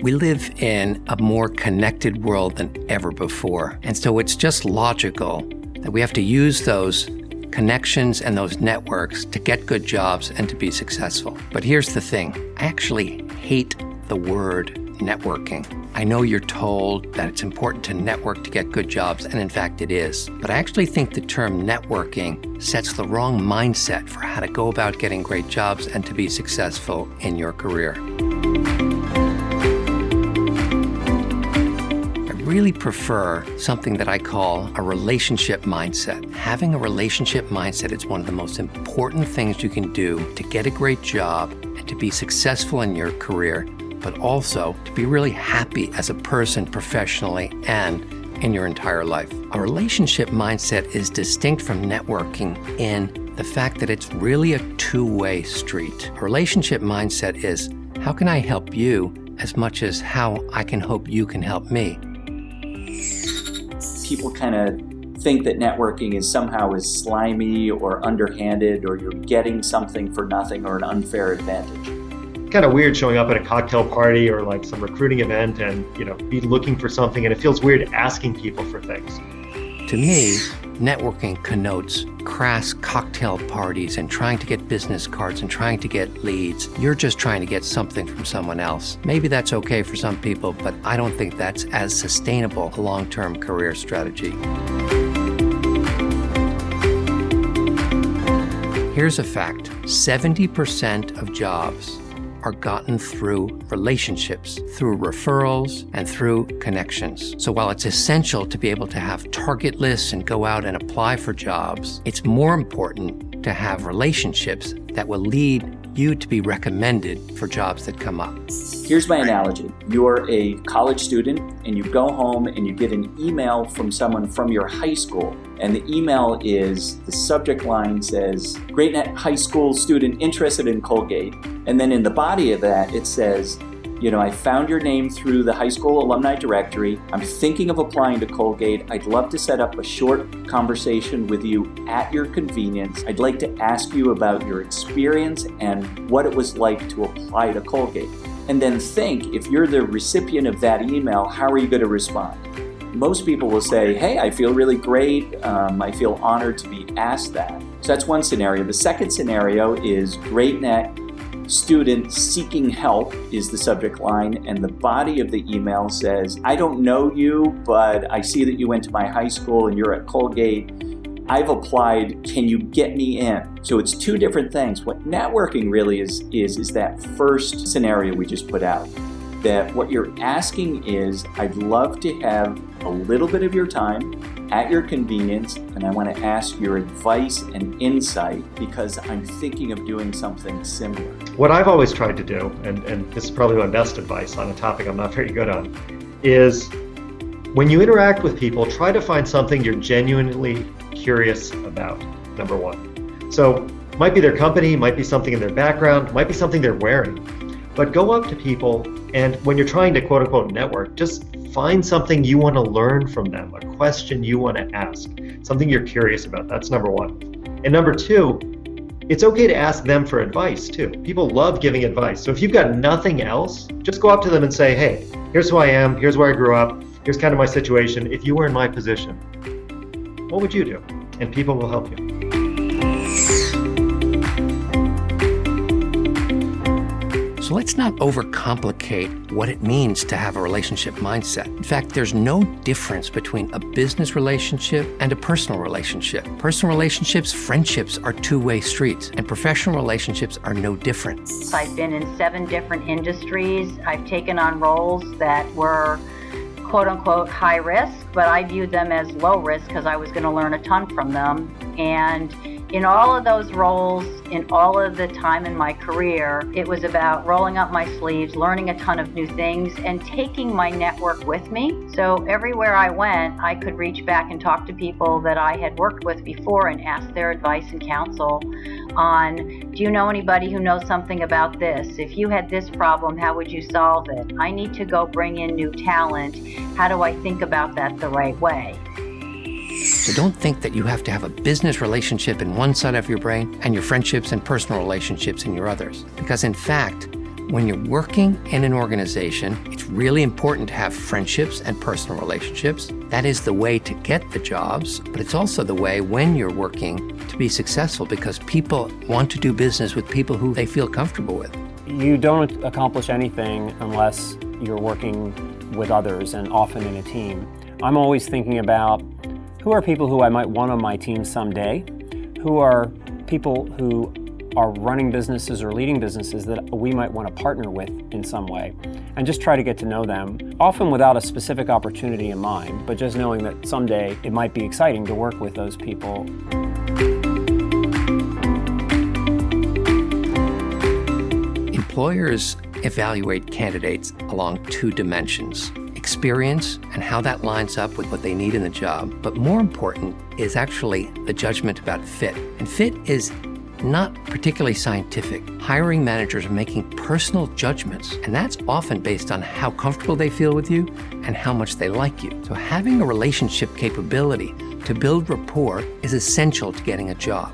We live in a more connected world than ever before. And so it's just logical that we have to use those connections and those networks to get good jobs and to be successful. But here's the thing. I actually hate the word networking. I know you're told that it's important to network to get good jobs, and in fact it is. But I actually think the term networking sets the wrong mindset for how to go about getting great jobs and to be successful in your career. I really prefer something that I call a relationship mindset. Having a relationship mindset is one of the most important things you can do to get a great job and to be successful in your career, but also to be really happy as a person professionally and in your entire life. A relationship mindset is distinct from networking in the fact that it's really a two-way street. A relationship mindset is, how can I help you as much as how I can hope you can help me? People kind of think that networking is somehow is slimy or underhanded, or you're getting something for nothing or an unfair advantage. Kind of weird showing up at a cocktail party or like some recruiting event and, be looking for something, and it feels weird asking people for things. To me, networking connotes crass cocktail parties and trying to get business cards and trying to get leads. You're just trying to get something from someone else. Maybe that's okay for some people, but I don't think that's as sustainable a long-term career strategy. Here's a fact. 70% of jobs are gotten through relationships, through referrals, and through connections. So while it's essential to be able to have target lists and go out and apply for jobs, it's more important to have relationships that will lead you to be recommended for jobs that come up. Here's my analogy. You're a college student and you go home and you get an email from someone from your high school. And the email is, the subject line says, great high school student interested in Colgate. And then in the body of that, it says, I found your name through the high school alumni directory. I'm thinking of applying to Colgate. I'd love to set up a short conversation with you at your convenience. I'd like to ask you about your experience and what it was like to apply to Colgate. And then think, if you're the recipient of that email, how are you going to respond? Most people will say, hey, I feel really great. I feel honored to be asked that. So that's one scenario. The second scenario is great net student seeking help is the subject line, and the body of the email says, I don't know you, but I see that you went to my high school and you're at Colgate. I've applied, can you get me in? So it's two different things. What networking really is that first scenario we just put out. That what you're asking is, I'd love to have a little bit of your time at your convenience, and I want to ask your advice and insight because I'm thinking of doing something similar. What I've always tried to do, and this is probably my best advice on a topic I'm not very good on, is when you interact with people, try to find something you're genuinely curious about, number one. So might be their company, might be something in their background, might be something they're wearing. But go up to people, and when you're trying to quote unquote network, just find something you want to learn from them, a question you want to ask, something you're curious about. That's number one. And number two, it's okay to ask them for advice too. People love giving advice. So if you've got nothing else, just go up to them and say, hey, here's who I am, here's where I grew up, here's kind of my situation. If you were in my position, what would you do? And people will help you. So let's not overcomplicate what it means to have a relationship mindset. In fact, there's no difference between a business relationship and a personal relationship. Personal relationships, friendships are two-way streets, and professional relationships are no different. I've been in 7 different industries. I've taken on roles that were quote unquote high risk, but I viewed them as low risk because I was going to learn a ton from them. And in all of those roles, in all of the time in my career, it was about rolling up my sleeves, learning a ton of new things, and taking my network with me. So everywhere I went, I could reach back and talk to people that I had worked with before and ask their advice and counsel on, do you know anybody who knows something about this? If you had this problem, how would you solve it? I need to go bring in new talent. How do I think about that the right way? So don't think that you have to have a business relationship in one side of your brain and your friendships and personal relationships in your others. Because in fact, When you're working in an organization, it's really important to have friendships and personal relationships. That is the way to get the jobs, but it's also the way when you're working to be successful because people want to do business with people who they feel comfortable with. You don't accomplish anything unless you're working with others and often in a team. I'm always thinking about who are people who I might want on my team someday, who are people who are running businesses or leading businesses that we might want to partner with in some way, and just try to get to know them, often without a specific opportunity in mind, but just knowing that someday it might be exciting to work with those people. Employers evaluate candidates along two dimensions: experience and how that lines up with what they need in the job. But more important is actually the judgment about fit. And fit is not particularly scientific. Hiring managers are making personal judgments, and that's often based on how comfortable they feel with you and how much they like you. So having a relationship capability to build rapport is essential to getting a job.